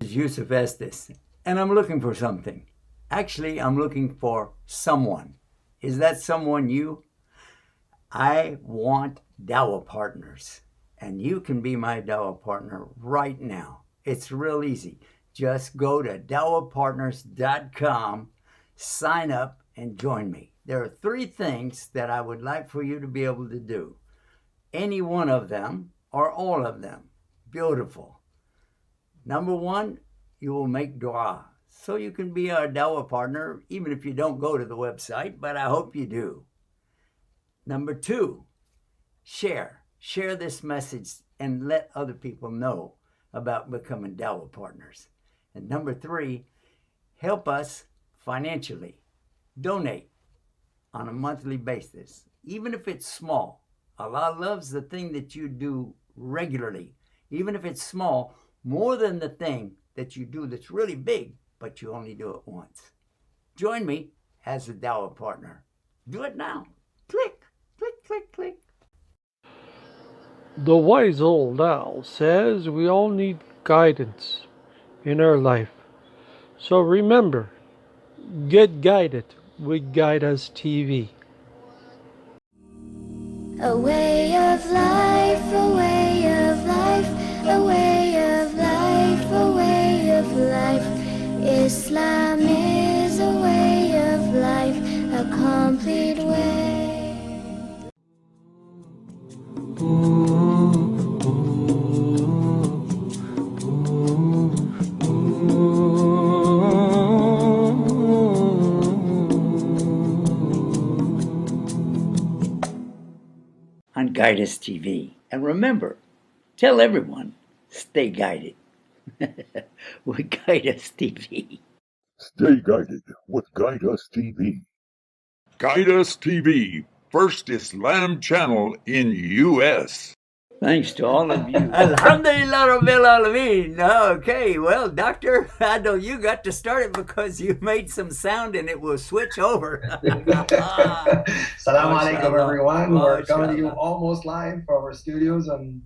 Yusuf Estes, and I'm looking for something. Actually, I'm looking for someone. Is that someone you? I want Dawah partners, and you can be my Dawah partner right now. It's real easy. Just go to dawahpartners.com, sign up, and join me. There are 3 things that I would like for you to be able to do. Any one of them or all of them. Beautiful. Number 1, you will make dua. So you can be our Dawah partner, even if you don't go to the website, but I hope you do. Number 2, share. Share this message and let other people know about becoming Dawah partners. And number 3, help us financially. Donate on a monthly basis, even if it's small. Allah loves the thing that you do regularly, even if it's small, more than the thing that you do that's really big, but you only do it once. Join me as a Dawah partner. Do it now. Click, click, click, click. The wise old owl says we all need guidance in our life. So remember, get guided with Guide Us TV. A way of life, a way of life, a way of life, a way of life. Islam is a way of life, a complete way. On Guide Us TV. And remember, tell everyone, stay guided. With Guide Us TV. Stay guided with Guide Us TV. Guide Us TV, first Islam channel in U.S. Thanks to all of you. Alhamdulillah Rabbil Alameen. Okay, well, Doctor, I know you got to start it because you made some sound and it will switch over. Assalamu alaikum, everyone. We're coming to you almost live from our studios in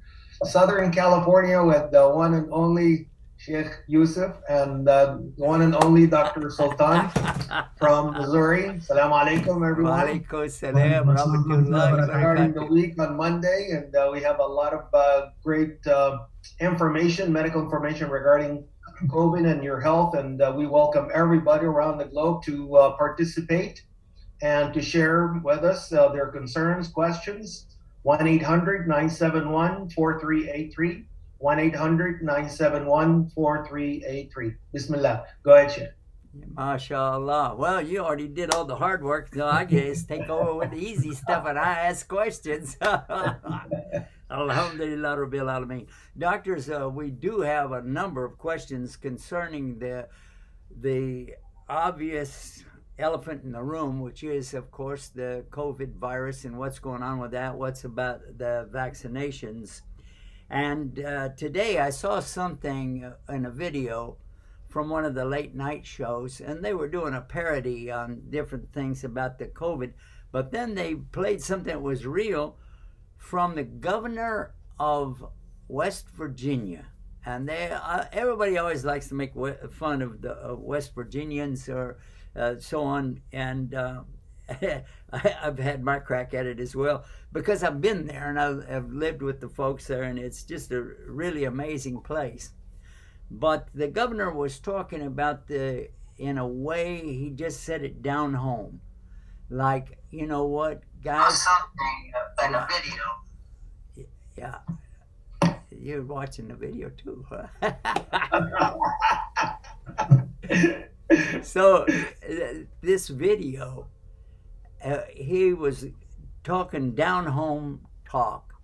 Southern California with the one and only Sheikh Yusuf and the one and only Dr. Sultan from Missouri. Assalamu alaikum, everyone. Walaikum salam, rahmatullahi Starting the week on Monday, and we have a lot of great information, medical information regarding COVID and your health, and we welcome everybody around the globe to participate and to share with us their concerns, questions. 1-800-971-4383. 1-800-971-4383. Bismillah. Go ahead, Sheikh. MashaAllah. Well, you already did all the hard work, so I guess take over with the easy stuff and I ask questions. Alhamdulillah Rabbil Alameen. Doctors, we do have a number of questions concerning the obvious elephant in the room, which is, of course, the COVID virus and what's going on with that, what's about the vaccinations. And today I saw something in a video from one of the late night shows, and they were doing a parody on different things about the COVID, but then they played something that was real from the governor of West Virginia. And they everybody always likes to make fun of the West Virginians or so on, and I've had my crack at it as well because I've been there and I've lived with the folks there, and it's just a really amazing place. But the governor was talking about in a way, he just said it down home. Like, you know what, guys? Something in a video. Yeah. You're watching the video too, huh? So this video, he was talking down home talk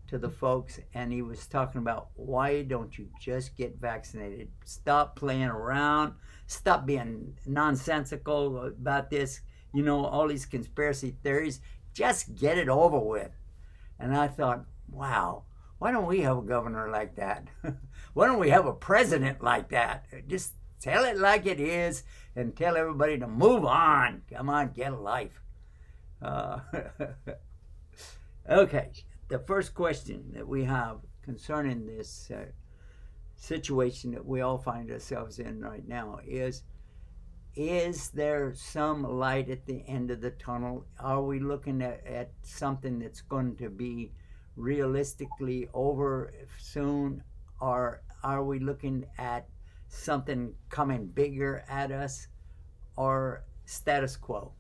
to the folks, and he was talking about, why don't you just get vaccinated? Stop playing around. Stop being nonsensical about this. You know, all these conspiracy theories. Just get it over with. And I thought, Wow. Why don't we have a governor like that? Why don't we have a president like that? Just tell it like it is and tell everybody to move on. Come on, get a life. Uh, okay, the first question that we have concerning this situation that we all find ourselves in right now is there some light at the end of the tunnel? Are we looking at something that's going to be realistically over soon, or are we looking at something coming bigger at us, or status quo?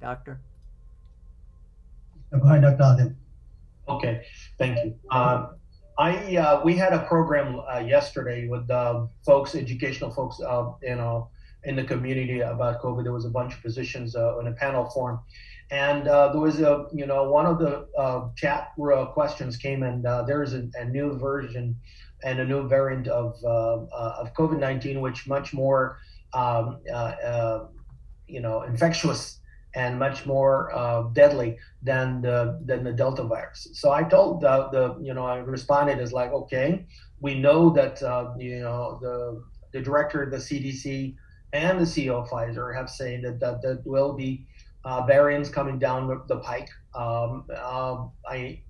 Doctor? Go ahead, Dr. Adem. Okay, thank you. We had a program yesterday with folks, educational folks, in the community about COVID. There was a bunch of physicians in a panel form, and there was one of the chat questions came, and there's a new version and a new variant of COVID-19, which much more infectious and much more deadly than the Delta virus. So I told I responded as like, okay, we know that the director of the CDC and the CEO of Pfizer have said that there will be variants coming down the pike. I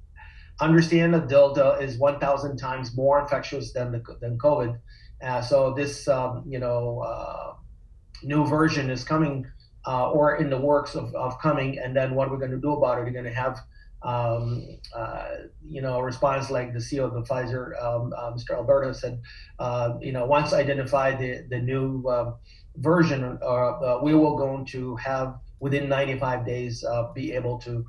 understand that Delta is 1,000 times more infectious than COVID. So this new version is coming. Or in the works of coming, and then what we're going to do about it? We're going to have, a response like the CEO of the Pfizer, Mr. Alberto said, once identified the new version, we will going to have within 95 days be able to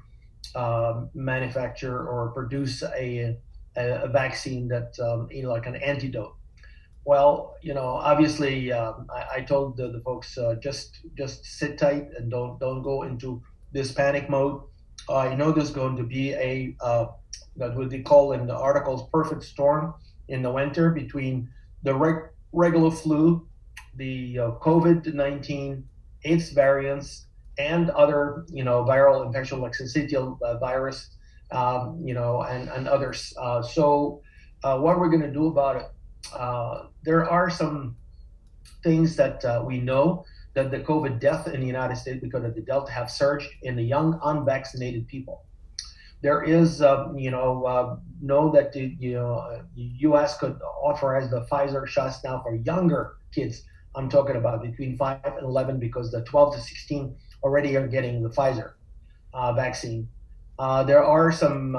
manufacture or produce a vaccine that like an antidote. Well, obviously, I told the folks just sit tight and don't go into this panic mode. There's going to be that what they call in the articles perfect storm in the winter between the regular flu, the COVID-19, its variants, and other viral infection like syncytial virus, and others. So what we're going to do about it? There are some things that we know that the COVID death in the United States because of the Delta have surged in the young unvaccinated people. There is, know that the U.S. could authorize the Pfizer shots now for younger kids. I'm talking about between 5 and 11 because the 12 to 16 already are getting the Pfizer vaccine. There are some,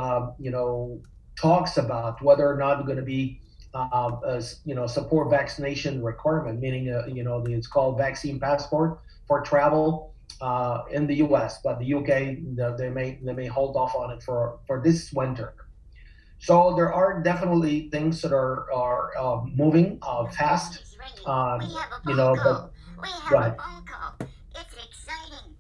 talks about whether or not we're going to be support vaccination requirement, meaning it's called vaccine passport for travel in the U.S., but the UK they may hold off on it for this winter. So there are definitely things that are moving fast. We have a phone call. It's exciting.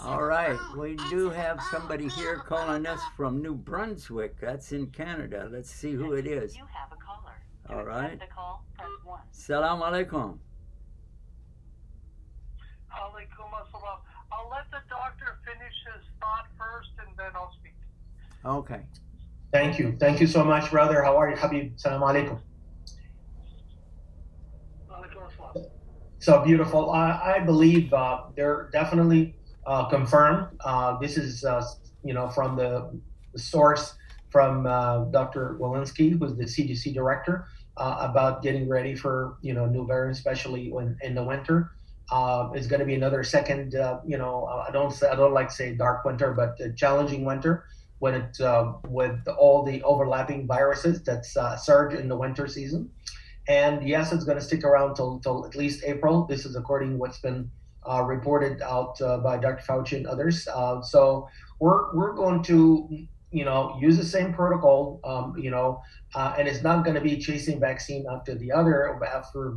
All right, we do have somebody here calling us from New Brunswick. That's in Canada. Let's see who it is. You have a caller. All right. The call, press 1. Salam alaikum. Alaikum assalam. I'll let the doctor finish his thought first, and then I'll speak. Okay. Thank you so much, brother. How are you, Habib? Salam alaikum. So beautiful. I believe they're definitely confirmed. This is from the source from Dr. Walensky, who's the CDC director, about getting ready for new variants, especially in the winter. It's going to be another second. I don't like to say dark winter, but a challenging winter when it with all the overlapping viruses that's surge in the winter season. And yes, it's going to stick around till at least April. This is according to what's been reported out by Dr. Fauci and others. So we're going to use the same protocol, and it's not going to be chasing vaccine after the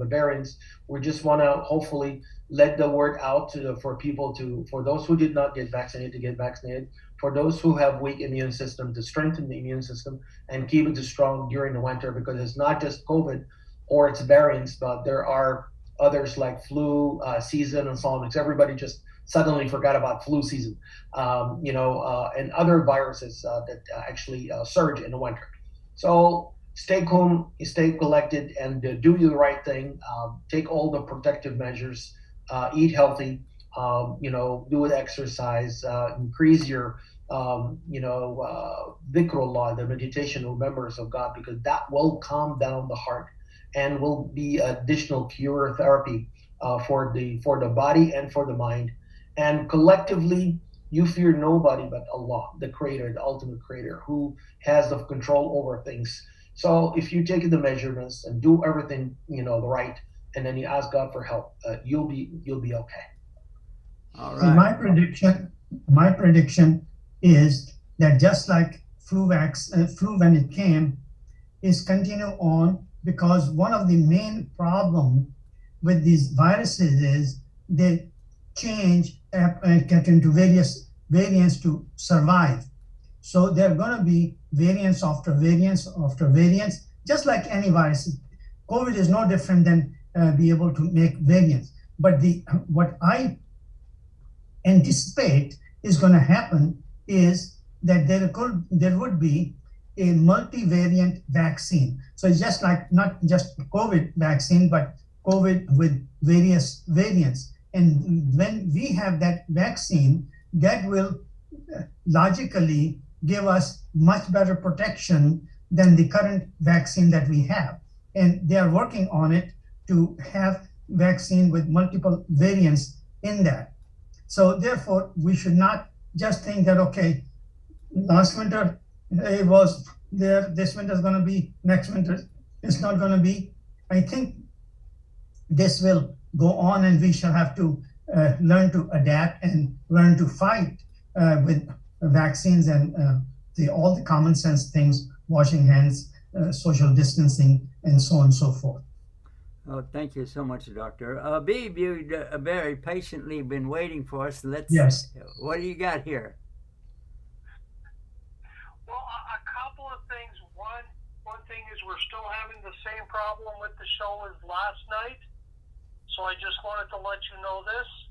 variants. We just want to hopefully let the word out for people for those who did not get vaccinated to get vaccinated, for those who have weak immune system to strengthen the immune system and keep it strong during the winter, because it's not just COVID or its variants, but there are others like flu season and so on, because everybody just suddenly forgot about flu season, and other viruses that actually surge in the winter. So stay calm, stay collected, and do the right thing. Take all the protective measures. Eat healthy. Do exercise. Increase your Vikrullah, the meditation remembrance of God, because that will calm down the heart and will be additional cure therapy for the body and for the mind. And collectively, you fear nobody but Allah, the Creator, the ultimate Creator, who has the control over things. So if you take the measurements and do everything the right, and then you ask God for help, you'll be okay. All See, right. my prediction is that just like flu when it came, is continue on, because one of the main problem with these viruses is they change and get into various variants to survive. So there are going to be variants after variants after variants, just like any virus. COVID is no different than be able to make variants. But what I anticipate is going to happen is that there would be a multivariant vaccine. So it's just like not just COVID vaccine, but COVID with various variants. And when we have that vaccine, that will logically give us much better protection than the current vaccine that we have. And they are working on it to have vaccine with multiple variants in that. So therefore, we should not just think that, okay, last winter it was there, this winter is going to be, next winter it's not going to be. I think this will go on, and we shall have to learn to adapt and learn to fight with vaccines and all the common sense things, washing hands, social distancing, and so on and so forth. Oh, thank you so much, Doctor. Beeb, you've very patiently been waiting for us. Yes. What do you got here? Well, a couple of things. One thing is we're still having the same problem with the show as last night. So I just wanted to let you know this.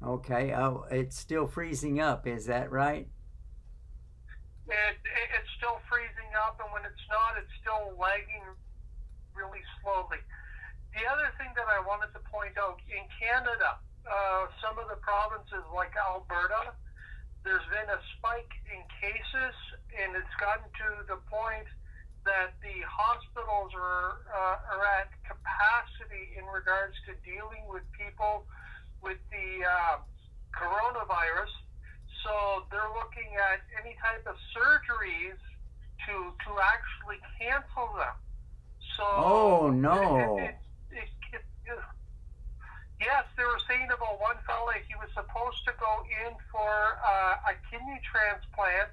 Okay. Oh, it's still freezing up. Is that right? It's still freezing up, and when it's not, it's still lagging really slowly. The other thing that I wanted to point out, in Canada, some of the provinces like Alberta, there's been a spike in cases, and it's gotten to the point that the hospitals are at capacity in regards to dealing with people with the coronavirus. So they're looking at any type of surgeries to actually cancel them. So oh no! Yes, they were saying about one fella, he was supposed to go in for a kidney transplant,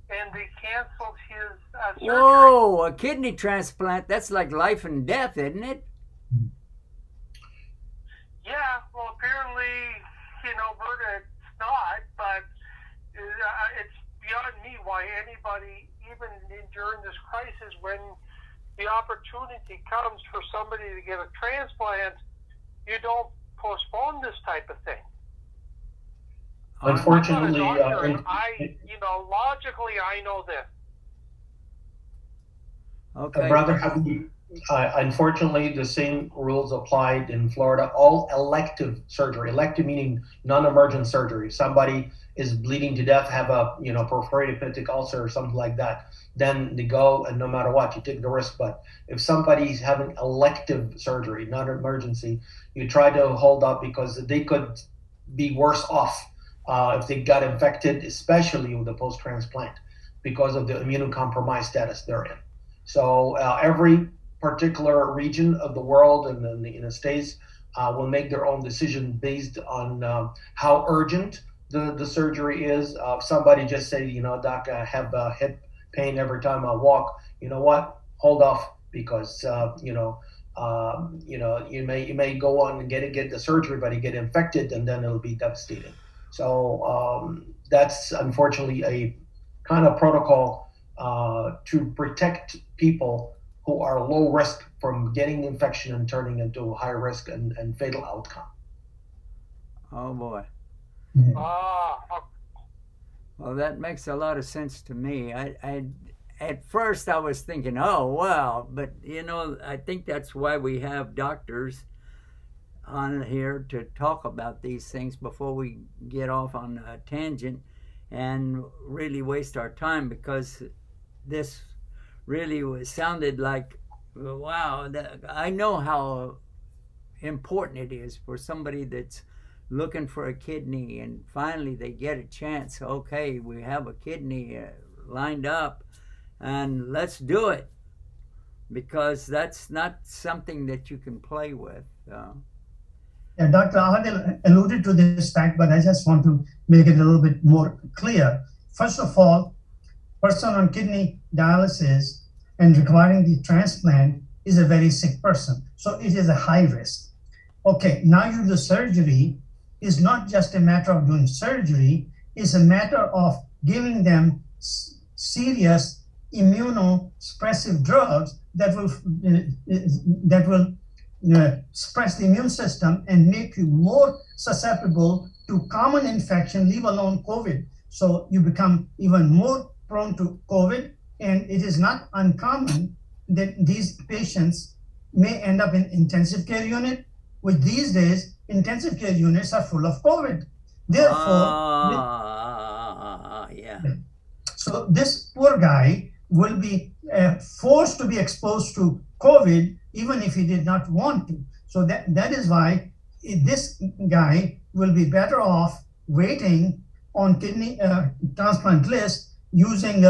and they canceled his surgery. Whoa, a kidney transplant? That's like life and death, isn't it? Yeah, well, apparently, Berta, it's not, but it's beyond me why anybody, even during this crisis, when the opportunity comes for somebody to get a transplant, you don't postpone this type of thing. Unfortunately, logically, I know this. Okay. Brother, unfortunately, the same rules applied in Florida. All elective surgery, elective meaning non-emergent surgery. Somebody is bleeding to death, have a perforated peptic ulcer or something like that, then they go, and no matter what, you take the risk. But if somebody's having elective surgery, not emergency, you try to hold up, because they could be worse off if they got infected, especially with the post-transplant, because of the immunocompromised status they're in. So every particular region of the world and in the States will make their own decision based on how urgent the surgery is. Somebody just say, Doc, I have hip pain every time I walk. You know what? Hold off, because you may go on and get the surgery, but you get infected, and then it'll be devastating. So that's unfortunately a kind of protocol to protect people who are low risk from getting infection and turning into high risk and fatal outcome. Oh boy. Ah, Well, that makes a lot of sense to me. At first I was thinking, oh well, but I think that's why we have doctors on here to talk about these things before we get off on a tangent and really waste our time, because this really sounded like, wow, I know how important it is for somebody that's looking for a kidney and finally they get a chance. Okay, we have a kidney lined up and let's do it, because that's not something that you can play with. Yeah, Dr. Adil alluded to this fact, but I just want to make it a little bit more clear. First of all, person on kidney dialysis and requiring the transplant is a very sick person. So it is a high risk. Okay, now you do the surgery. Is not just a matter of doing surgery, it's a matter of giving them serious immunosuppressive drugs that will suppress the immune system and make you more susceptible to common infection, leave alone COVID. So you become even more prone to COVID, and it is not uncommon that these patients may end up in intensive care unit, which these days intensive care units are full of COVID. Therefore, yeah. So this poor guy will be forced to be exposed to COVID even if he did not want to. So that is why this guy will be better off waiting on kidney transplant list, using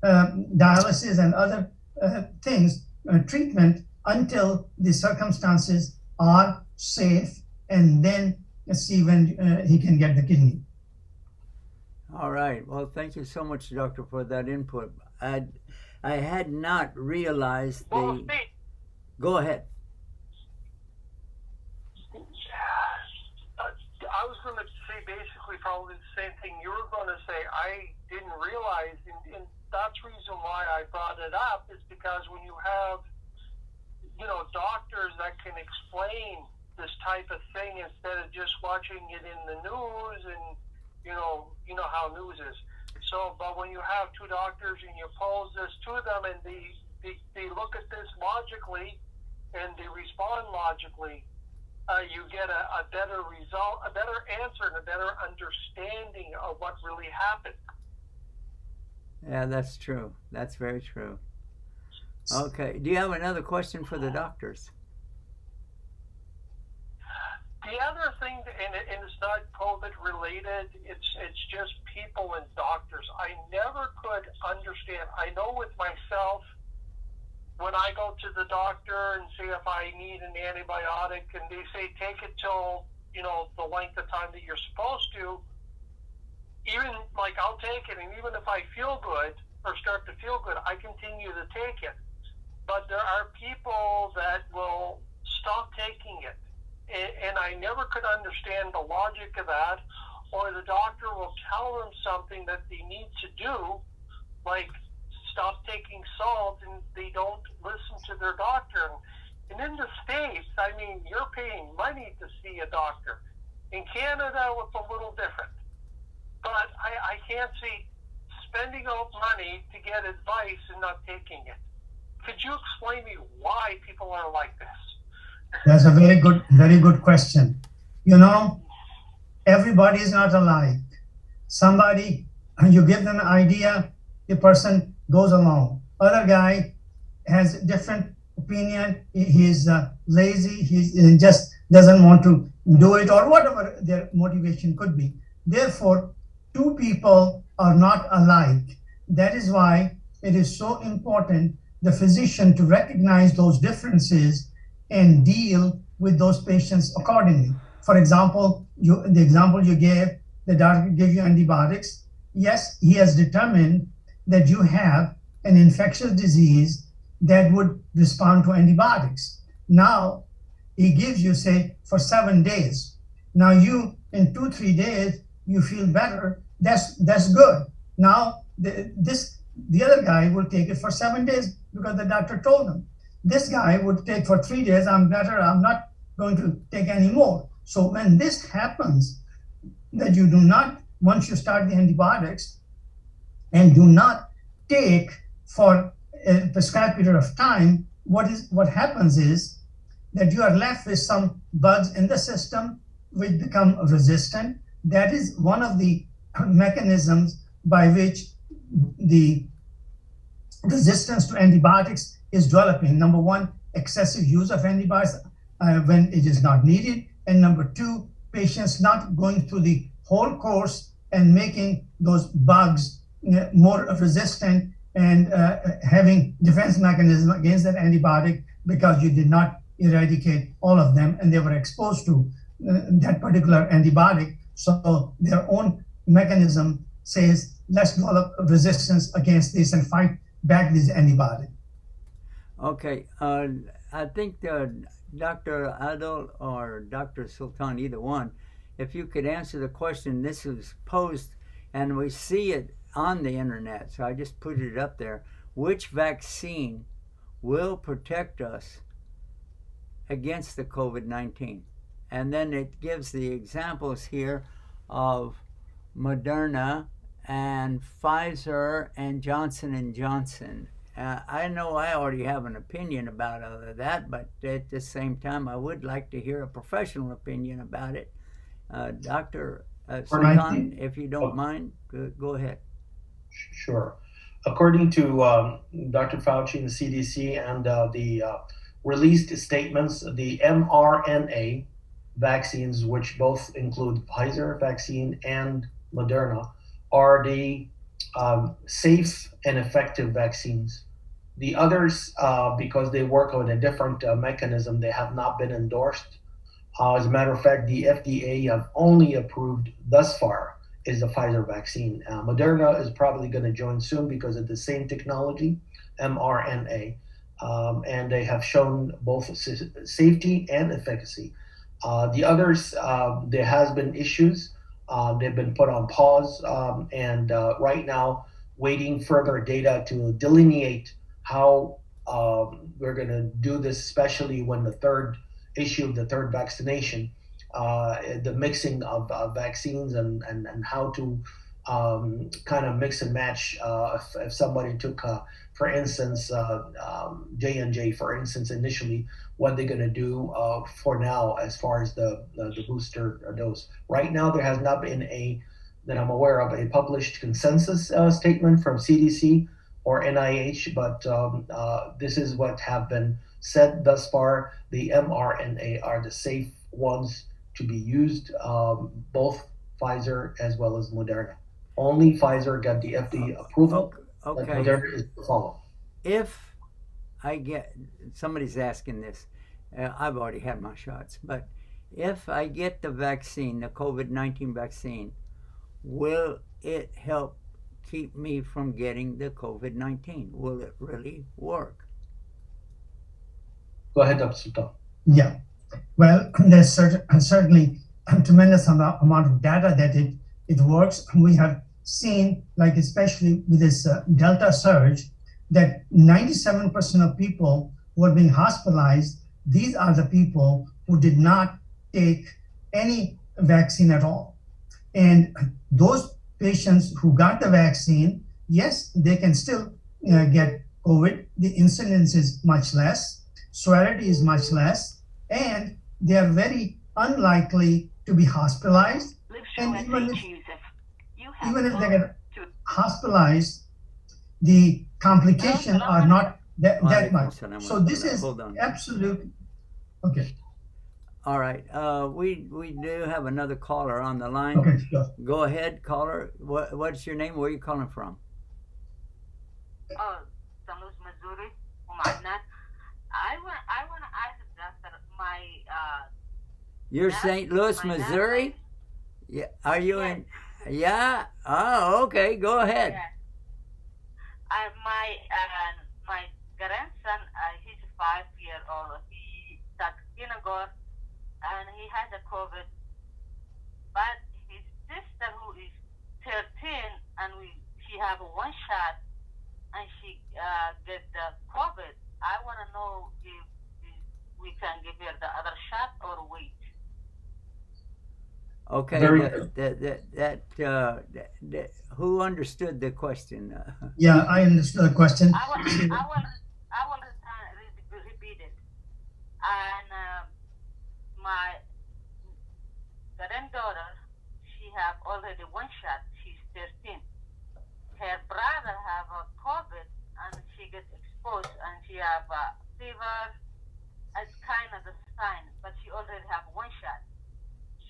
dialysis and other treatment until the circumstances are safe, and then see when he can get the kidney. All right. Well, thank you so much, Doctor, for that input. I had not realized well, Steve, Go ahead. I was going to say basically probably the same thing you were going to say. I didn't realize, and that's the reason why I brought it up, is because when you have, doctors that can explain this type of thing instead of just watching it in the news, and you know how news is. So, but when you have two doctors and you pose this to them and they look at this logically and they respond logically, you get a better result, a better answer, and a better understanding of what really happened. Yeah, that's true. That's very true. Okay. Do you have another question for the doctors? The other thing, and it's not COVID related, it's just people and doctors. I never could understand. I know with myself, when I go to the doctor and see if I need an antibiotic, and they say take it till the length of time that you're supposed to, even like I'll take it, and even if I feel good or start to feel good, I continue to take it. But there are people that will stop taking it. And I never could understand the logic of that, or the doctor will tell them something that they need to do, like stop taking salt, and they don't listen to their doctor. And in the States, I mean, you're paying money to see a doctor. In Canada, it's a little different. But I can't see spending out money to get advice and not taking it. Could you explain me why people are like this? That's a very good question. Everybody is not alike. Somebody, you give them an idea, the person goes along. Other guy has a different opinion. He's lazy. He just doesn't want to do it, or whatever their motivation could be. Therefore, two people are not alike. That is why it is so important the physician to recognize those differences and deal with those patients accordingly. For example, the example you gave, the doctor gave you antibiotics. Yes, he has determined that you have an infectious disease that would respond to antibiotics. Now, he gives you, say, for 7 days. Now you, in 2-3 days, you feel better. That's good. Now, the other guy will take it for 7 days because the doctor told him. This guy would take for 3 days, I'm better, I'm not going to take any more. So when this happens, that you do not, once you start the antibiotics and do not take for a prescribed period of time, what happens is that you are left with some bugs in the system which become resistant. That is one of the mechanisms by which the resistance to antibiotics is developing. Number one, excessive use of antibiotics when it is not needed. And number two, patients not going through the whole course and making those bugs more resistant and having defense mechanism against that antibiotic because you did not eradicate all of them and they were exposed to that particular antibiotic. So their own mechanism says, let's develop resistance against this and fight back this antibiotic. Okay, I think Dr. Adil or Dr. Sultan, either one, if you could answer the question, this was posed and we see it on the internet, so I just put it up there. Which vaccine will protect us against the COVID-19? And then it gives the examples here of Moderna and Pfizer and Johnson & Johnson. I know I already have an opinion about all of that, but at the same time, I would like to hear a professional opinion about it. Dr. Sultan, if you don't mind, go ahead. Sure. According to Dr. Fauci and the CDC and the released statements, the mRNA vaccines, which both include Pfizer vaccine and Moderna, are the safe and effective vaccines. The others, because they work on a different mechanism, they have not been endorsed. As a matter of fact, the FDA have only approved thus far is the Pfizer vaccine. Moderna is probably going to join soon because of the same technology, mRNA, and they have shown both safety and efficacy. The others, there has been issues. They've been put on pause, and right now waiting further data to delineate how we're going to do this, especially when the third vaccination, the mixing of vaccines and how to kind of mix and match. If somebody took, for instance, J&J, for instance, initially, what they're going to do for now as far as the booster dose. Right now, there has not been that I'm aware of, a published consensus statement from CDC or NIH, but this is what have been said thus far. The mRNA are the safe ones to be used, both Pfizer as well as Moderna. Only Pfizer got the FDA approval, okay. but Moderna is to follow. If I get, somebody's asking this, I've already had my shots, but if I get the vaccine, the COVID-19 vaccine, will it help keep me from getting the COVID-19? Will it really work? Go ahead, Dr. Sultan. Yeah. Well, there's certainly a tremendous amount of data that it works. We have seen, like especially with this Delta surge, that 97% of people who are being hospitalized, these are the people who did not take any vaccine at all. And those patients who got the vaccine, yes, they can still get COVID. The incidence is much less, severity is much less, and they are very unlikely to be hospitalized. And even if they get hospitalized, the complications are not that much. So this is absolute. Okay. All right. We do have another caller on the line. Okay, sure. Go ahead, caller. What's your name? Where are you calling from? St. Louis, Missouri. I want to ask Doctor, my You're St. Louis, Missouri? Yeah. Are you in? Yeah. Oh, okay. Go ahead. Yeah. My grandson, he's 5-year-old. He started kindergarten and he has a COVID. But his sister, who is 13, and she have one shot, and she get the COVID. I want to know if we can give her the other shot or wait. Okay, Very who understood the question? Yeah, I understood the question. I will repeat it. And my granddaughter, she have already one shot. She's 13. Her brother have a COVID, and she gets exposed, and she have a fever. It's kind of the sign, but she already have one shot.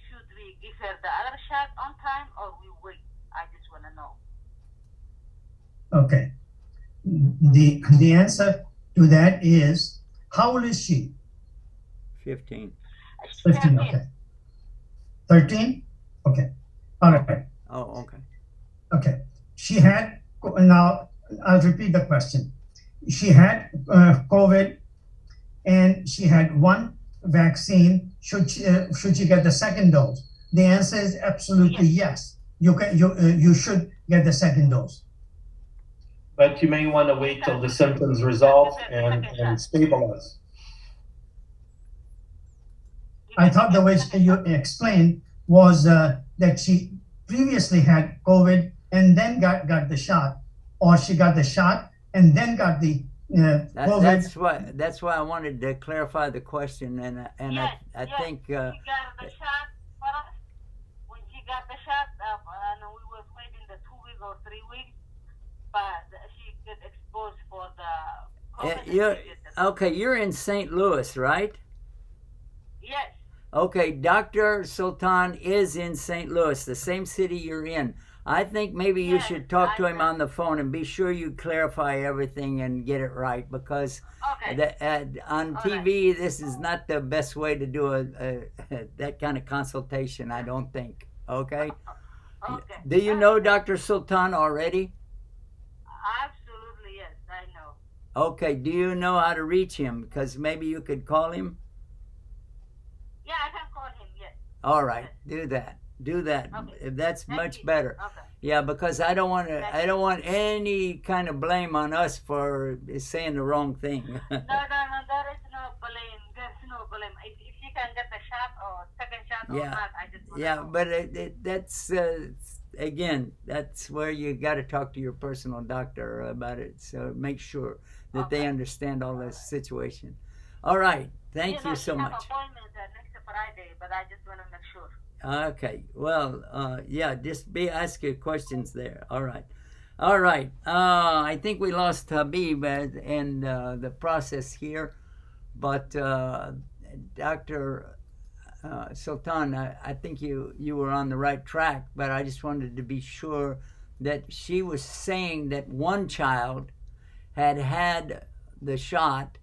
Should we give her the other shot on time, or we wait? I just want to know. Okay. The answer to that is, how old is she? 15. She's 15, 13. okay. 13? Okay. All right. Oh, okay. Okay. She had, now I'll repeat the question. She had COVID and she had one vaccine. Should she get the second dose? The answer is absolutely yes. You should get the second dose. But you may want to wait till the symptoms resolve and stabilize. I thought the way you explained was that she previously had COVID and then got the shot, or she got the shot and then got the COVID. That's why I wanted to clarify the question, and Yes, I think she got the shot first. When she got the shot, and we was waiting the 2 weeks or 3 weeks, but she get exposed for the COVID. okay. You're in St. Louis, right? Yes. Okay, Dr. Sultan is in St. Louis, the same city you're in. I think maybe you should talk to him on the phone and be sure you clarify everything and get it right, because on TV, this is not the best way to do that kind of consultation, I don't think. Okay? Okay. Do you know Dr. Sultan already? Absolutely, yes, I know. Okay, do you know how to reach him? Because maybe you could call him? Yeah, I can call him, yes. All right, do that. Do that. Okay. That's much better. Okay. Yeah, because I don't want any kind of blame on us for saying the wrong thing. No, there is no blame. There's no blame. If she can get the shot or second shot or not, I just want to know. But that's again, that's where you got to talk to your personal doctor about it. So make sure that they understand all this situation. All right. Thank you so much. I have appointment next Friday, but I just want to make sure. Okay. Well, yeah, just ask your questions there. All right. I think we lost Habib in the process here, but Dr. Sultan, I think you were on the right track, but I just wanted to be sure that she was saying that one child had the shot,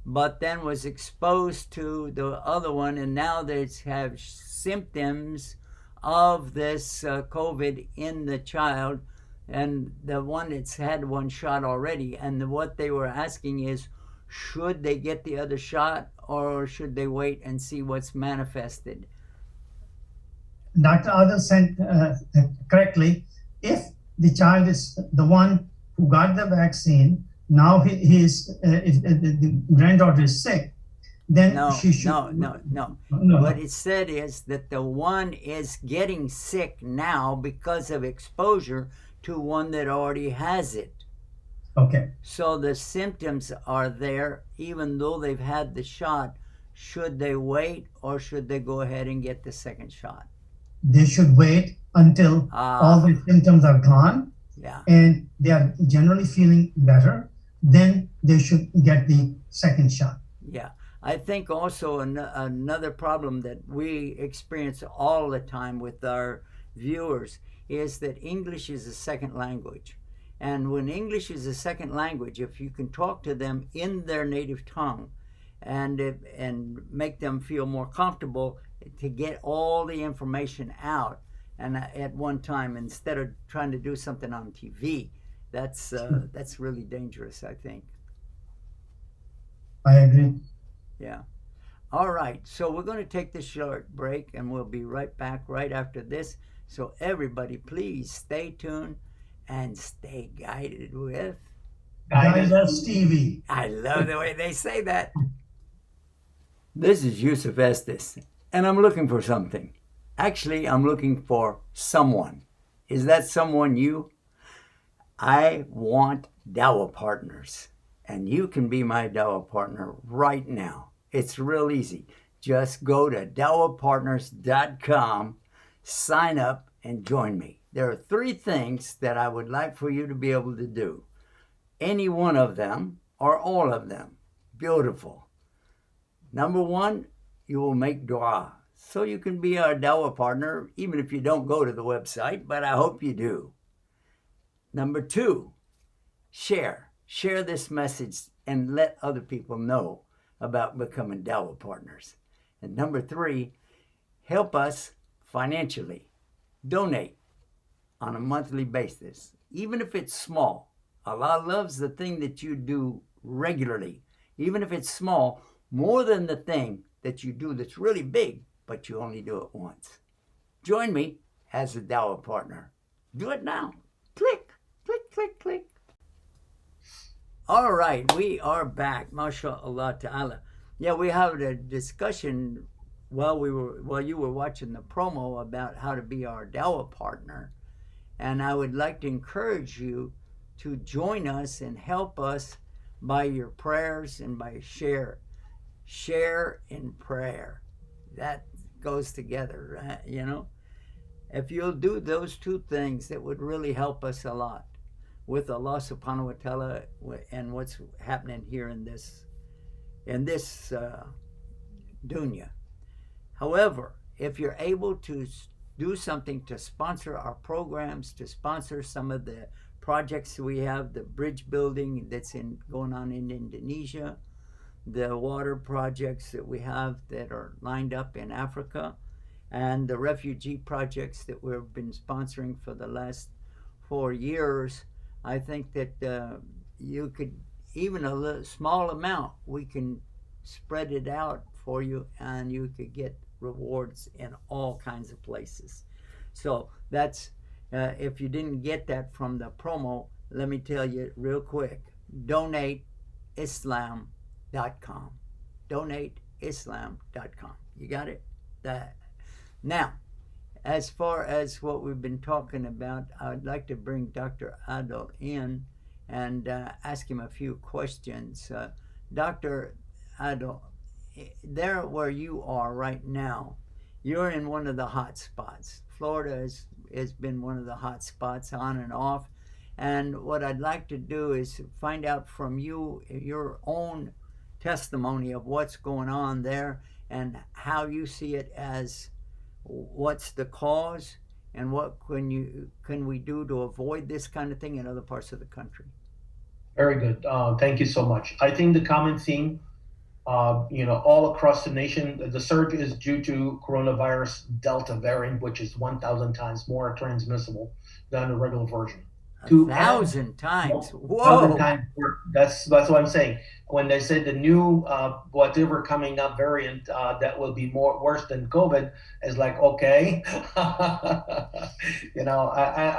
but then was exposed to the other one, and now they have symptoms of this COVID in the child, and the one that's had one shot already. And what they were asking is, should they get the other shot, or should they wait and see what's manifested? Dr. Adil said correctly, if the child is the one who got the vaccine, now if the granddaughter is sick, then she should... No. What it said is that the one is getting sick now because of exposure to one that already has it. Okay. So the symptoms are there even though they've had the shot. Should they wait, or should they go ahead and get the second shot? They should wait until all the symptoms are gone, and they are generally feeling better. Then they should get the second shot. Yeah. I think also another problem that we experience all the time with our viewers is that English is a second language. And when English is a second language, if you can talk to them in their native tongue and make them feel more comfortable to get all the information out and at one time, instead of trying to do something on TV, that's really dangerous, I think. I agree. Yeah. All right. So we're going to take this short break, and we'll be right back right after this. So everybody, please stay tuned and stay guided with Guidus TV. I love the way they say that. This is Yusuf Estes, and I'm looking for something. Actually, I'm looking for someone. Is that someone you? I want Dawa partners, and you can be my Dawa partner right now. It's real easy. Just go to dawapartners.com, sign up, and join me. There are 3 things that I would like for you to be able to do. Any one of them or all of them. Beautiful. Number 1, you will make dua. So you can be our Dawa partner, even if you don't go to the website, but I hope you do. Number 2, share. Share this message and let other people know about becoming Dawa partners. And number 3, help us financially. Donate on a monthly basis, even if it's small. Allah loves the thing that you do regularly, even if it's small, more than the thing that you do that's really big, but you only do it once. Join me as a Dawa partner. Do it now. Click, click, click, click. All right, we are back. MashaAllah ta'ala. Yeah, we had a discussion while you were watching the promo about how to be our Dawa partner. And I would like to encourage you to join us and help us by your prayers and by share in prayer. That goes together, right? You know, if you'll do those 2 things, it would really help us a lot with Allah subhanahu wa ta'ala and what's happening here in this dunya. However, if you're able to do something to sponsor our programs, to sponsor some of the projects we have, the bridge building that's going on in Indonesia, the water projects that we have that are lined up in Africa, and the refugee projects that we've been sponsoring for the last 4 years, I think that you could, even a little, small amount, we can spread it out for you, and you could get rewards in all kinds of places. So that's, if you didn't get that from the promo, let me tell you real quick, donateislam.com. Donateislam.com. You got it? Now, as far as what we've been talking about, I'd like to bring Dr. Adil in and ask him a few questions. Dr. Adil, there where you are right now, you're in one of the hot spots. Florida has been one of the hot spots on and off. And what I'd like to do is find out from you your own testimony of what's going on there and how you see it, as what's the cause and what can we do to avoid this kind of thing in other parts of the country. Very good. Thank you so much. I think the common theme, all across the nation, the surge is due to coronavirus Delta variant, which is 1,000 times more transmissible than the regular version. 1,000 times. Whoa. 1,000 times. That's what I'm saying. When they say the new whatever coming up variant that will be worse than COVID, is like, okay. I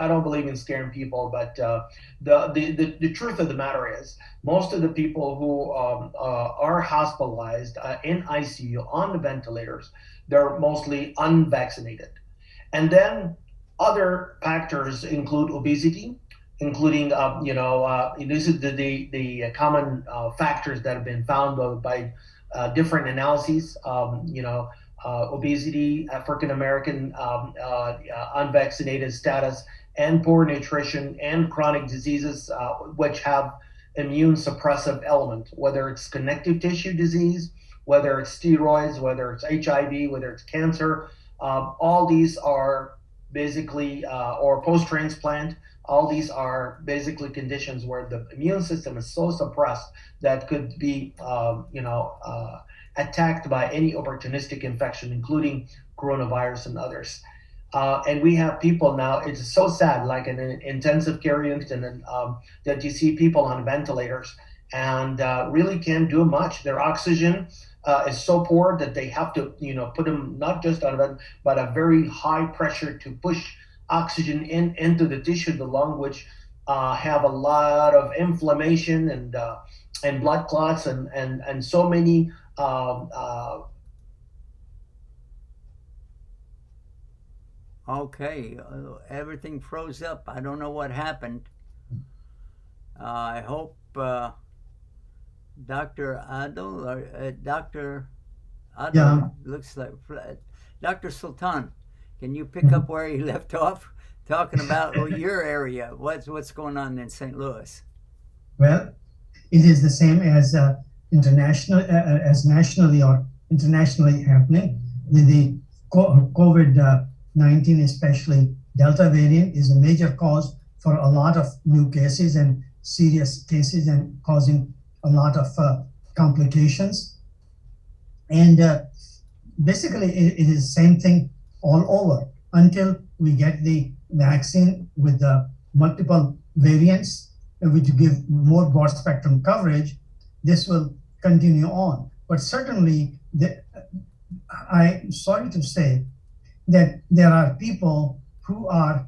don't believe in scaring people, but the truth of the matter is, most of the people who are hospitalized in ICU on the ventilators, they're mostly unvaccinated. And then other factors include obesity, including, this is the common factors that have been found by different analyses, obesity, African American unvaccinated status, and poor nutrition, and chronic diseases which have immune suppressive element, whether it's connective tissue disease, whether it's steroids, whether it's HIV, whether it's cancer. All these are basically, or post-transplant, all these are basically conditions where the immune system is so suppressed that could be, attacked by any opportunistic infection, including coronavirus and others. And we have people now, it's so sad, like in an intensive care unit, and that you see people on ventilators and really can't do much. Their oxygen is so poor that they have to, put them not just on a vent, but a very high pressure to push oxygen into the tissue of the lung, which have a lot of inflammation and blood clots and so many Okay, everything froze up. I don't know what happened. I hope Dr. Adil or Dr. Adil Yeah. looks like Dr. Sultan. Can you pick up where he left off, talking about your area? What's going on in St. Louis? Well, it is the same as as nationally or internationally happening. With the COVID-19, especially Delta variant, is a major cause for a lot of new cases and serious cases and causing a lot of complications. And basically, it is the same thing all over until we get the vaccine with the multiple variants, which give more broad spectrum coverage. This will continue on. But certainly, I'm sorry to say that there are people who are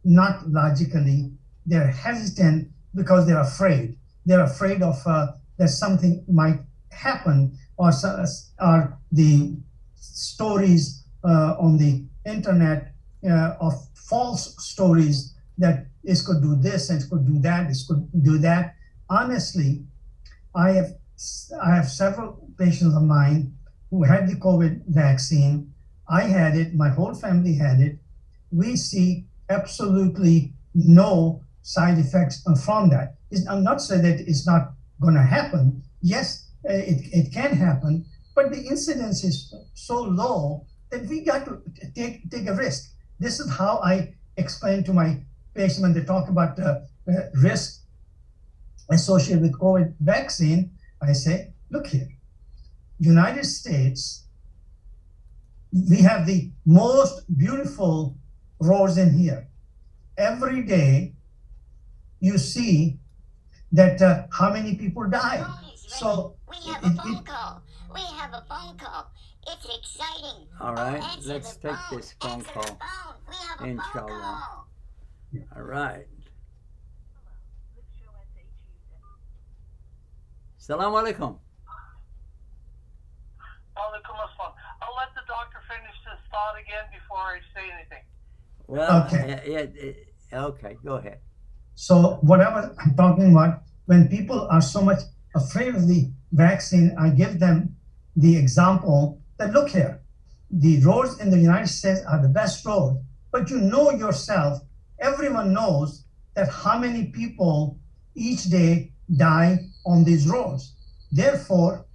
not logically, they're hesitant because they're afraid. They're afraid of that something might happen, or the stories on the internet of false stories that it could do this and it could do that, it could do that. Honestly, I have several patients of mine who had the COVID vaccine. I had it, my whole family had it. We see absolutely no side effects from that. I'm not saying that it's not going to happen. Yes, it can happen, but the incidence is so low that we got to take a risk. This is how I explain to my patients when they talk about risk associated with COVID vaccine. I say, look here, United States, we have the most beautiful roads in here. Every day you see that how many people die. So we have a phone call. We have a phone call. It's exciting. All right, Answer let's the take phone. this phone Answer call. the phone. We have a phone Inshallah. call. All right. Assalamu alaikum. Alaikum assalam. I'll let the doctor finish this thought again before I say anything. Well, Okay. Okay, go ahead. So whatever I'm talking about, when people are so much afraid of the vaccine, I give them the example that look here, the roads in the United States are the best roads, but you know yourself, everyone knows that how many people each day die on these roads. Therefore,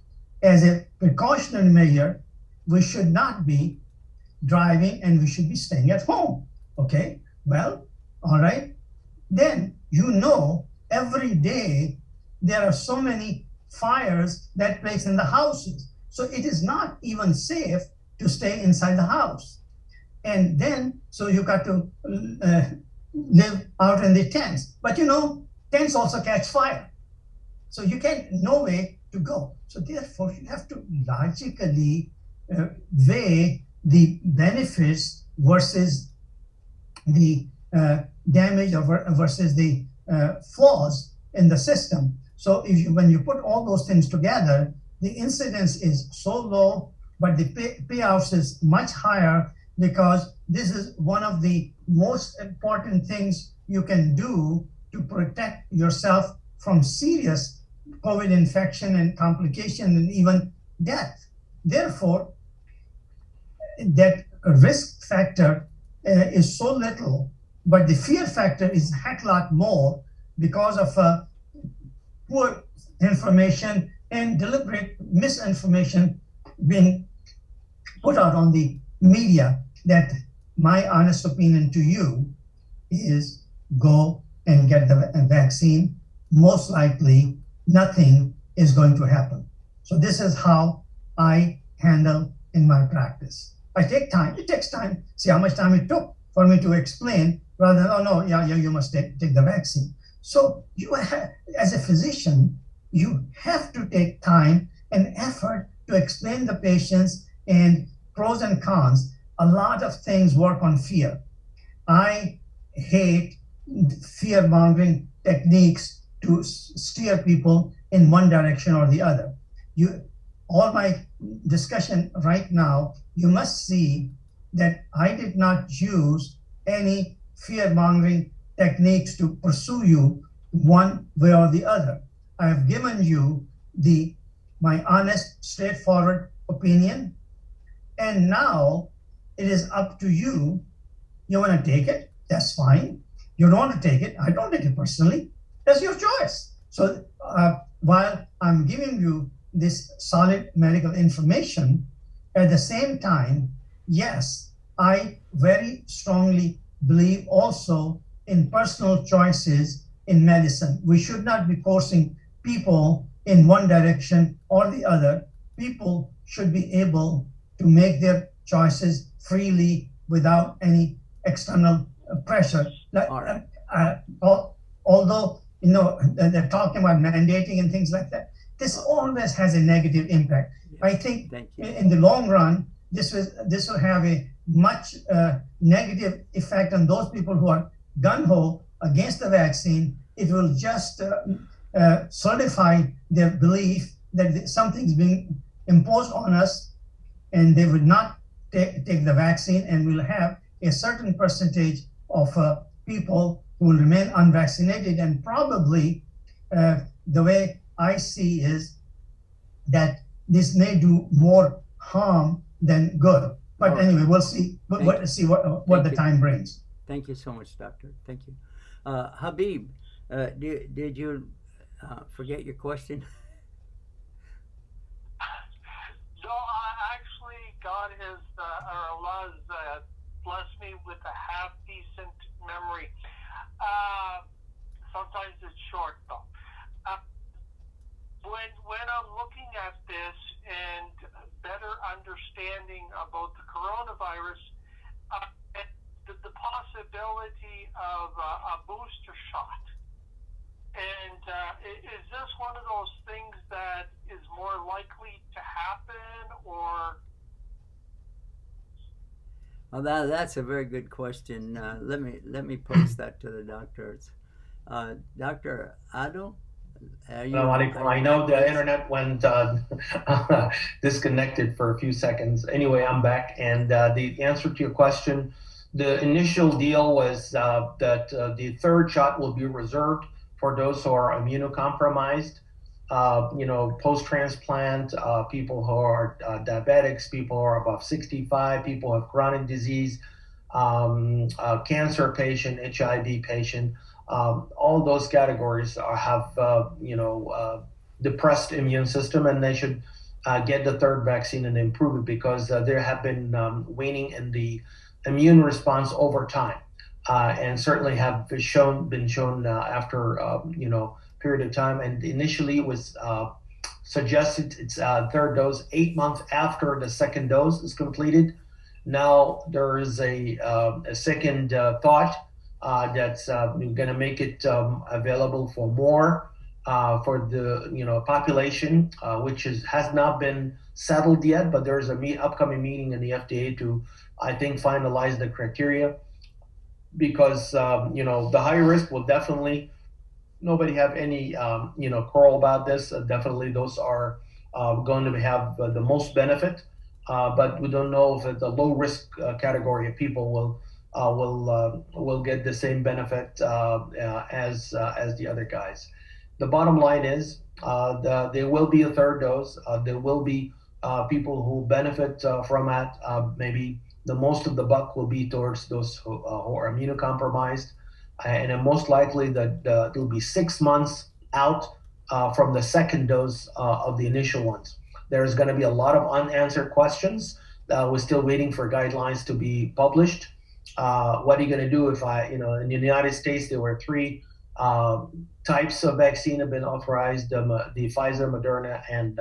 as a precautionary measure, we should not be driving and we should be staying at home. Okay, well, all right. Then you know every day there are so many fires that place in the houses. So it is not even safe to stay inside the house. And then, so you got to live out in the tents. But you know, tents also catch fire. So you can't, no way to go. So therefore, you have to logically weigh the benefits versus the damage versus the flaws in the system. So when you put all those things together, the incidence is so low, but the payouts is much higher, because this is one of the most important things you can do to protect yourself from serious COVID infection and complication and even death. Therefore, that risk factor is so little, but the fear factor is a heck lot more because of poor information and deliberate misinformation being put out on the media. That my honest opinion to you is go and get the vaccine. Most likely nothing is going to happen. So this is how I handle in my practice. I take time. It takes time. See how much time it took for me to explain, rather than, oh no, yeah, you must take the vaccine. So you have, as a physician, you have to take time and effort to explain the patients and pros and cons. A lot of things work on fear. I hate fear-mongering techniques to steer people in one direction or the other. All my discussion right now, you must see that I did not use any fear-mongering techniques to pursue you one way or the other. I have given you my honest, straightforward opinion, and now it is up to you. You want to take it? That's fine. You don't want to take it? I don't take it personally. That's your choice. So while I'm giving you this solid medical information, at the same time, yes, I very strongly believe also in personal choices in medicine. We should not be forcing people in one direction or the other. People should be able to make their choices freely without any external pressure. Although, they're talking about mandating and things like that, this always has a negative impact. I think in the long run, this will have a much negative effect on those people who are gung-ho against the vaccine. It will just solidify their belief that something's being imposed on us, and they would not take the vaccine, and we'll have a certain percentage of people who will remain unvaccinated. And probably the way I see is that this may do more harm than good. But anyway, we'll see. We'll see what the time brings. Thank you so much, Doctor. Thank you. Habib, did you forget your question? No, I actually, God has, or Allah has blessed me with a half-decent memory. Sometimes it's short, though. When I'm looking at this and better understanding about the coronavirus, and the possibility of a booster shot, and is this one of those things that is more likely to happen, or? Well, that's a very good question. Let me pose that to the doctors. Dr. Ado? I know the internet went disconnected for a few seconds. Anyway, I'm back, and the answer to your question, the initial deal was that the third shot will be reserved for those who are immunocompromised, post-transplant, people who are diabetics, people who are above 65, people who have chronic disease, cancer patient, HIV patient. All those categories have depressed immune system, and they should get the third vaccine and improve it, because there have been waning in the immune response over time, and certainly have been shown after period of time. And initially it was suggested it's third dose 8 months after the second dose is completed. Now there is a second thought that's going to make it available for more for the population, which has not been settled yet, but there's a upcoming meeting in the FDA to, I think, finalize the criteria, because the high risk will definitely, nobody have any quarrel about this. Definitely those are going to have the most benefit, but we don't know if the low risk category of people will get the same benefit as the other guys. The bottom line is there will be a third dose. There will be people who benefit from it. Maybe the most of the buck will be towards those who are immunocompromised, and most likely that it'll be 6 months out from the second dose of the initial ones. There's going to be a lot of unanswered questions. We're still waiting for guidelines to be published. What are you going to do if in the United States, there were 3 types of vaccine have been authorized, the Pfizer, Moderna, and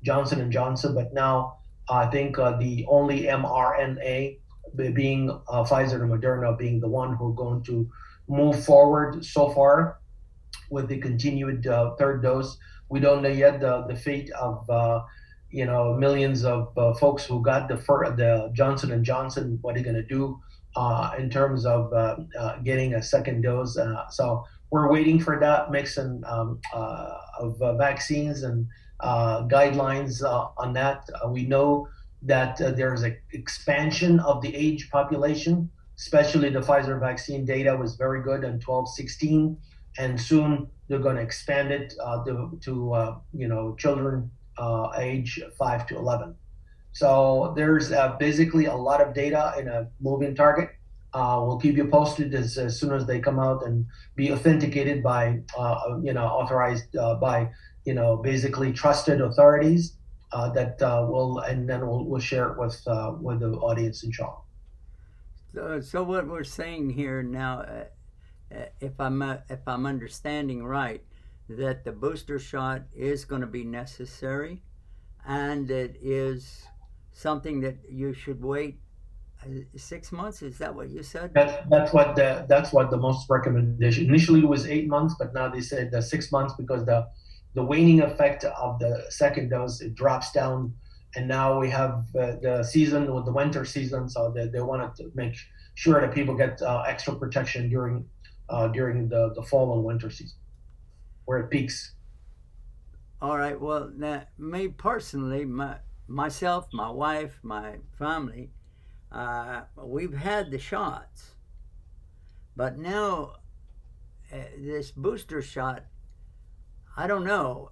Johnson & Johnson. But now I think the only mRNA, being Pfizer and Moderna, being the one who are going to move forward so far with the continued third dose. We don't know yet the fate of millions of folks who got the Johnson & Johnson. What are you going to do in terms of getting a second dose? So we're waiting for that mix of vaccines and guidelines on that. We know that there's an expansion of the age population, especially the Pfizer vaccine data was very good in 12-16, and soon they're going to expand it to children age 5 to 11. So there's basically a lot of data in a moving target. We'll keep you posted as soon as they come out and be authenticated by, authorized by, basically trusted authorities we'll share it with the audience, inshallah. So what we're saying here now, if I'm understanding right, that the booster shot is going to be necessary, and it is something that you should wait 6 months. Is that what you said? That's what the most recommendation. Initially it was 8 months, but now they said 6 months because the waning effect of the second dose, it drops down, and now we have the season with the winter season, so they wanted to make sure that people get extra protection during the fall and winter season, where it peaks. All right. Well, now, me personally, myself, my wife, my family, we've had the shots, but now this booster shot, I don't know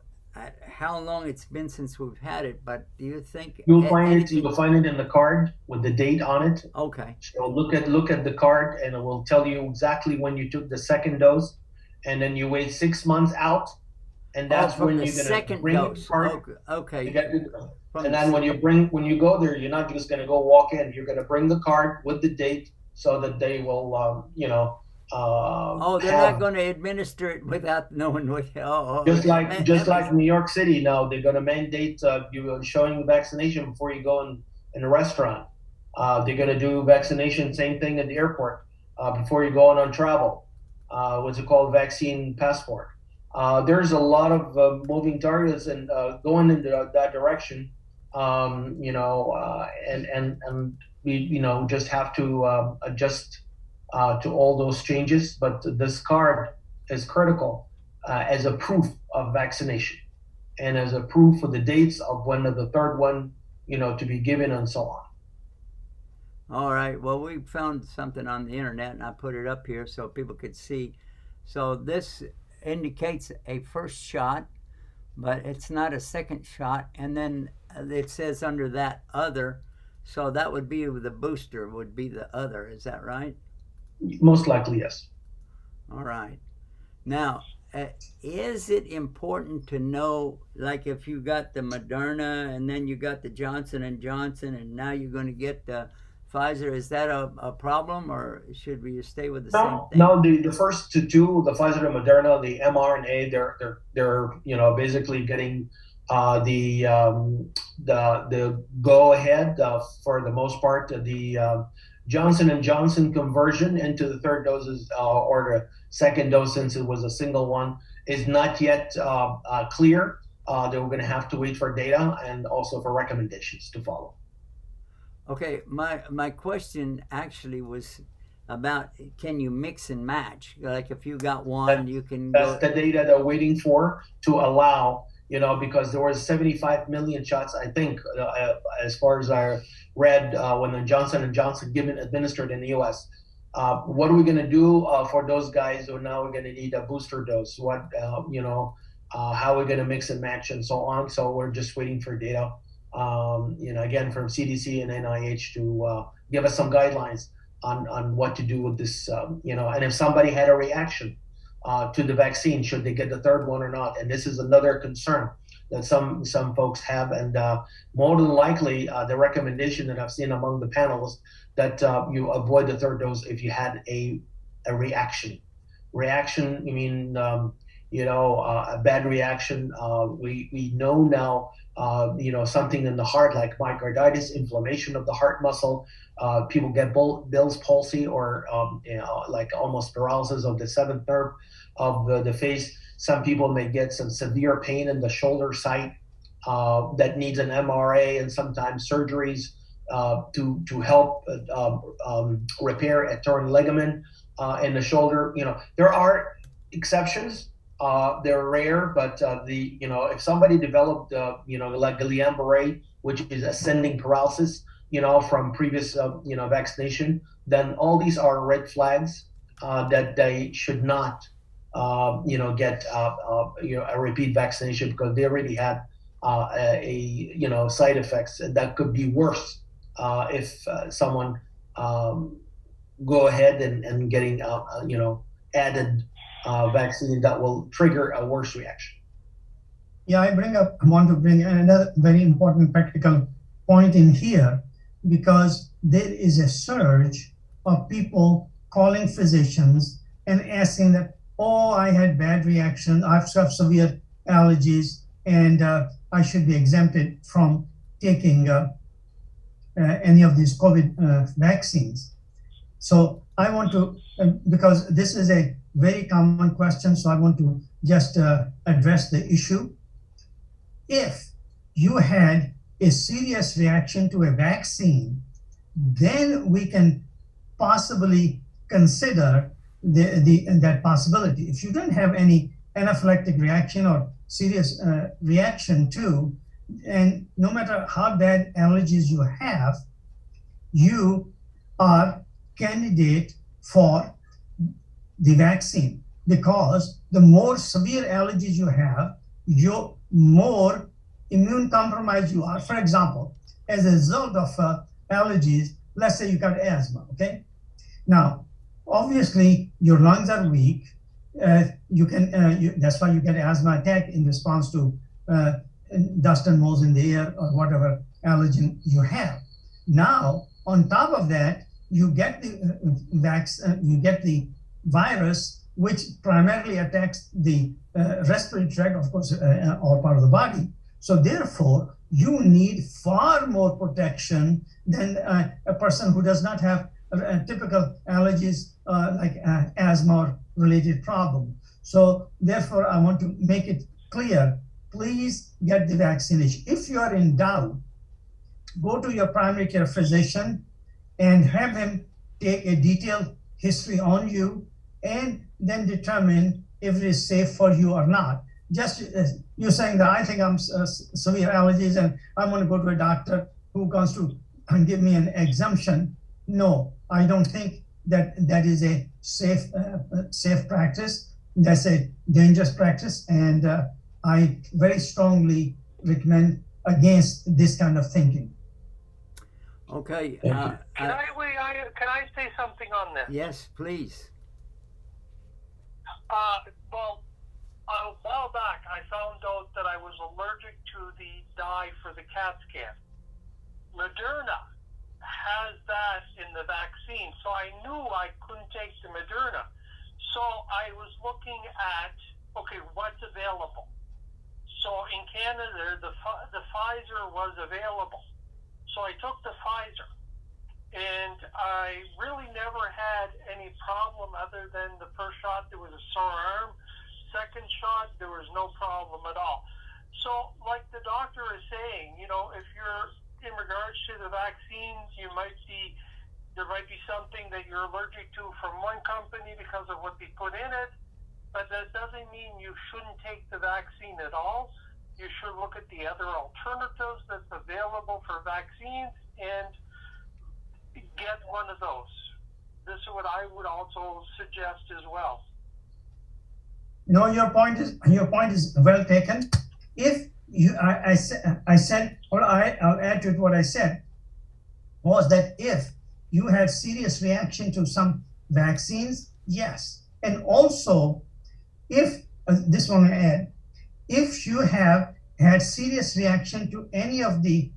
how long it's been since we've had it, but do you think you'll find it in the card with the date on it? Okay. So look at the card, and it will tell you exactly when you took the second dose, and then you wait 6 months out, and that's when you're gonna bring the card. Okay. And then when you go there, you're not just gonna go walk in. You're gonna bring the card with the date so that they will, they're not going to administer it without knowing what. Just like New York City now, they're going to mandate you showing vaccination before you go in a restaurant. They're going to do vaccination, same thing at the airport, before you go on travel. What's it called? Vaccine passport. There's a lot of moving targets and going in that direction. And we just have to adjust to all those changes, but this card is critical as a proof of vaccination and as a proof for the dates of when the third one, to be given and so on. All right. Well, we found something on the internet, and I put it up here so people could see. So this indicates a first shot, but it's not a second shot, and then it says under that other, so that would be the booster would be the other. Is that right? Most likely, yes. All right. Now, is it important to know, like if you got the Moderna and then you got the Johnson & Johnson and now you're going to get the Pfizer, is that a problem, or should we stay with the same thing? No, the first two, the Pfizer and Moderna, the mRNA, they're basically getting the go ahead for the most part. The Johnson & Johnson conversion into the third doses or the second dose, since it was a single one, is not yet clear. They were going to have to wait for data and also for recommendations to follow. Okay, my question actually was about, can you mix and match? Like if you got one, you can. That's the data they're waiting for to allow, because there was 75 million shots, I think, as far as I read, when the Johnson & Johnson administered in the U.S. What are we going to do for those guys who now are going to need a booster dose? What, how are we going to mix and match and so on? So we're just waiting for data, again, from CDC and NIH to give us some guidelines on what to do with this, and if somebody had a reaction to the vaccine, should they get the third one or not? And this is another concern that some folks have, and more than likely the recommendation that I've seen among the panelists that you avoid the third dose if you had a reaction. Reaction, you mean a bad reaction. We know now something in the heart like myocarditis, inflammation of the heart muscle. People get Bell's palsy or like almost paralysis of the seventh nerve of the face. Some people may get some severe pain in the shoulder site that needs an MRA and sometimes surgeries to help repair a torn ligament in the shoulder. There are exceptions, They're rare, but if somebody developed like Guillain-Barré, which is ascending paralysis, from previous vaccination, then all these are red flags that they should not get a repeat vaccination, because they already had side effects that could be worse if someone go ahead and getting added vaccine that will trigger a worse reaction. Yeah, I want to bring another very important practical point in here, because there is a surge of people calling physicians and asking that, oh, I had bad reaction, I have severe allergies, and I should be exempted from taking any of these COVID vaccines. So I want to, because this is a very common question, so I want to just address the issue. If you had a serious reaction to a vaccine, then we can possibly consider that possibility. If you don't have any anaphylactic reaction or serious reaction to, and no matter how bad allergies you have, you are candidate for the vaccine, because the more severe allergies you have, the more immune compromised you are. For example, as a result of allergies, let's say you got asthma, okay? Now, obviously, your lungs are weak. That's why you get asthma attack in response to dust and mold in the air or whatever allergen you have. Now, on top of that, you get the virus, which primarily attacks the respiratory tract, of course, all part of the body. So therefore, you need far more protection than a person who does not have typical allergies like asthma or related problem. So therefore, I want to make it clear, please get the vaccination. If you are in doubt, go to your primary care physician and have him take a detailed history on you, and then determine if it is safe for you or not. Just you're saying that I think I'm severe allergies and I'm going to go to a doctor who wants to give me an exemption. No, I don't think that is a safe practice. That's a dangerous practice, and I very strongly recommend against this kind of thinking. Okay. Can I say something on this? Yes, please. Well, a while back, I found out that I was allergic to the dye for the CAT scan. Moderna has that in the vaccine, so I knew I couldn't take the Moderna. So I was looking at, okay, what's available. So in Canada, the Pfizer was available. So I took the Pfizer, and I really never had any problem other than the first shot, there was a sore arm. Second shot, there was no problem at all. So like the doctor is saying, if you're in regards to the vaccines, there might be something that you're allergic to from one company because of what they put in it, but that doesn't mean you shouldn't take the vaccine at all. You should look at the other alternatives that's available for vaccines and get one of those. This is what I would also suggest as well. No, your point is well taken. If I'll add to it what I said, was that if you had serious reaction to some vaccines, yes. And also, if you have had serious reaction to any of the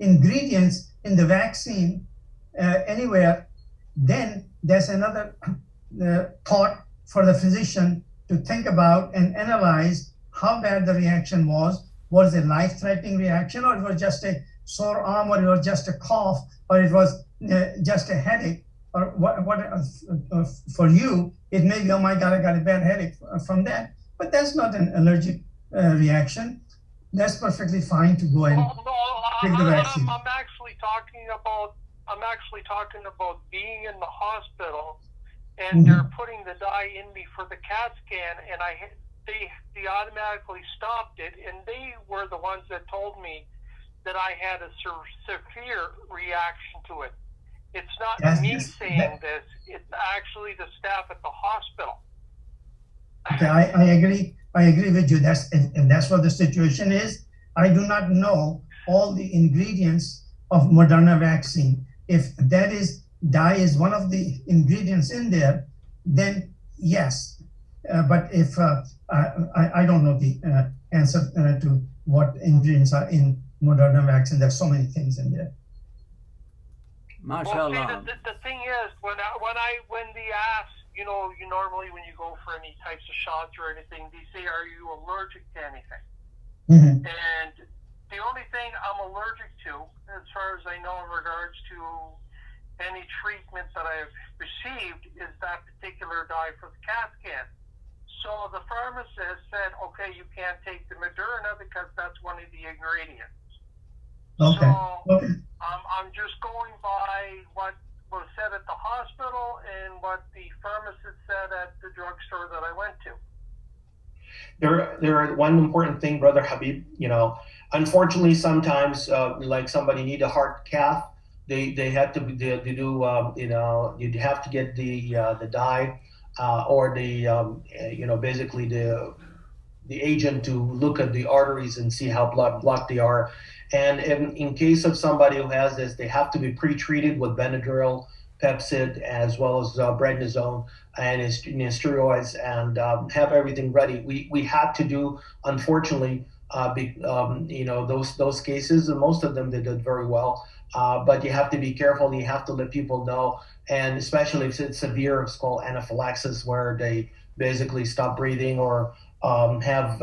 ingredients in the vaccine anywhere, then there's another thought for the physician to think about and analyze how bad the reaction was. Was it a life-threatening reaction, or it was just a sore arm, or it was just a cough, or it was just a headache, or what for you, it may be, oh my God, I got a bad headache from that. But that's not an allergic reaction. That's perfectly fine to go and take the vaccine. I'm actually talking about being in the hospital, and they're putting the dye in me for the CAT scan, and they automatically stopped it, and they were the ones that told me that I had a severe reaction to it. It's not me saying this; it's actually the staff at the hospital. Okay, I agree. I agree with you. That's what the situation is. I do not know all the ingredients of Moderna vaccine. If that is dye is one of the ingredients in there, then yes. But if I don't know the answer to what ingredients are in Moderna vaccine. There's so many things in there. Mashallah. Well, see, the thing is, when they ask, you normally when you go for any types of shots or anything, they say, "Are you allergic to anything?" Mm-hmm. And the only thing I'm allergic to, as far as I know, in regards to any treatments that I've received, is that particular dye for the CAT scan. So the pharmacist said, "Okay, you can't take the Moderna because that's one of the ingredients." Okay. So Okay. I'm just going by what was said at the hospital and what the pharmacist said at the drugstore that I went to. There are one important thing, Brother Habib. Unfortunately, sometimes like somebody need a heart cath, they have to they do you'd have to get the dye or the basically the agent to look at the arteries and see how blocked they are. And in case of somebody who has this, they have to be pre-treated with Benadryl, Pepcid, as well as prednisone and steroids, and have everything ready. We had to do, unfortunately, those cases, and most of them they did very well. But you have to be careful. You have to let people know, and especially if it's severe, it's called anaphylaxis, where they basically stop breathing or have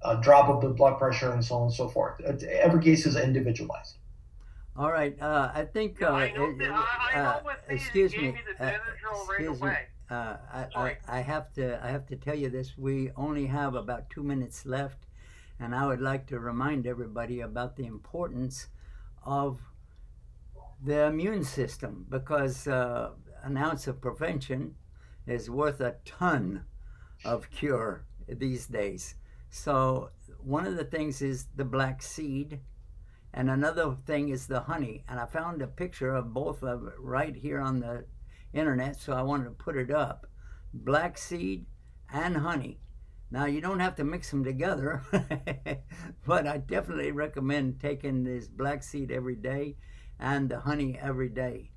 a drop of the blood pressure and so on and so forth. Every case is individualized. All right. I think. I know with these, excuse they me. gave me the Benadryl right Excuse away. me. I have to tell you this. We only have about 2 minutes left, and I would like to remind everybody about the importance of the immune system, because an ounce of prevention is worth a ton of cure these days. So one of the things is the black seed, and another thing is the honey. And I found a picture of both of it right here on the internet, so I wanted to put it up. Black seed and honey. Now, you don't have to mix them together, but I definitely recommend taking this black seed every day and the honey every day.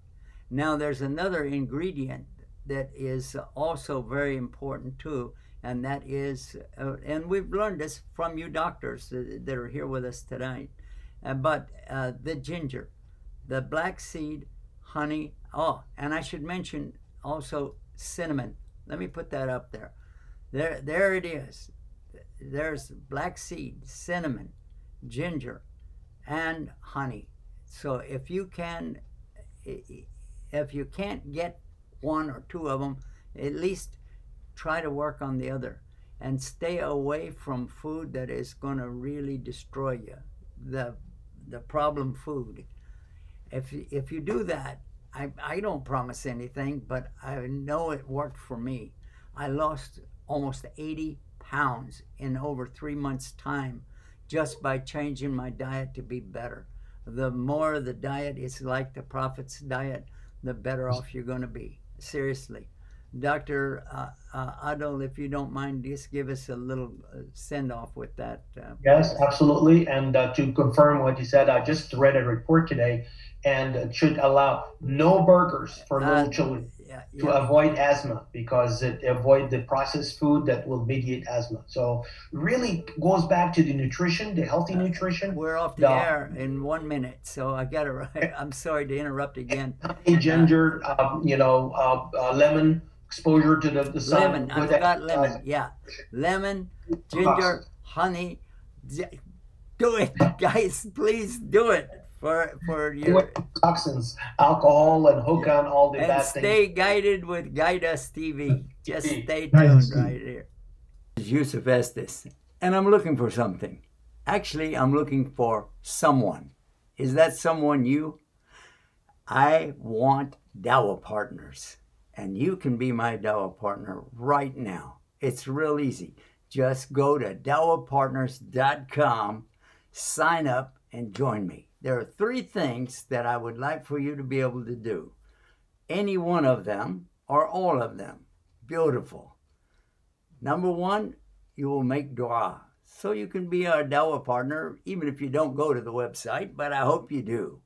Now, there's another ingredient that is also very important too, and that is, and we've learned this from you doctors that are here with us tonight, but the ginger, the black seed, honey, and I should mention also cinnamon. Let me put that up there. There it is. There's black seed, cinnamon, ginger, and honey. So if you can't get one or two of them, at least try to work on the other, and stay away from food that is going to really destroy you, the problem food. If you do that, I don't promise anything, but I know it worked for me. I lost almost 80 pounds in over 3 months' time just by changing my diet to be better. The more the diet is like the Prophet's diet, the better off you're going to be. Seriously. Dr. Adil, if you don't mind, just give us a little send-off with that. Yes, absolutely. And to confirm what you said, I just read a report today, and it should allow no burgers for little children to avoid asthma, because it avoid the processed food that will mediate asthma. So really goes back to the nutrition, the healthy nutrition. We're off the air in 1 minute, so I got to. I'm sorry to interrupt again. Ginger, lemon. Exposure to the sun. Lemon, I forgot lemon. Yeah, lemon, ginger, honey. Do it, guys. Please do it for your toxins, alcohol, and hookah and all the bad things. And stay guided with Guide Us TV. Just stay tuned right here. Yusuf Estes, and I'm looking for something. Actually, I'm looking for someone. Is that someone you? I want Dawah partners. And you can be my Dawah partner right now. It's real easy. Just go to DawaPartners.com, sign up, and join me. There are 3 things that I would like for you to be able to do. Any one of them or all of them. Beautiful. Number 1, you will make dua. So you can be our Dawa partner, even if you don't go to the website, but I hope you do.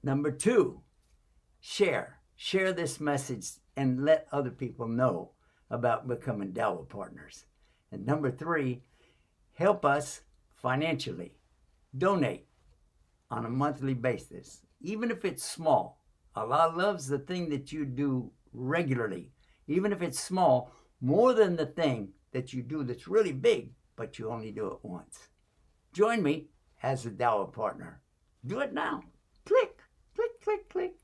Number 2, share. Share this message and let other people know about becoming Dawa partners. And number 3, help us financially. Donate on a monthly basis, even if it's small. Allah loves the thing that you do regularly, even if it's small, more than the thing that you do that's really big, but you only do it once. Join me as a Dawa partner. Do it now. Click, click, click, click.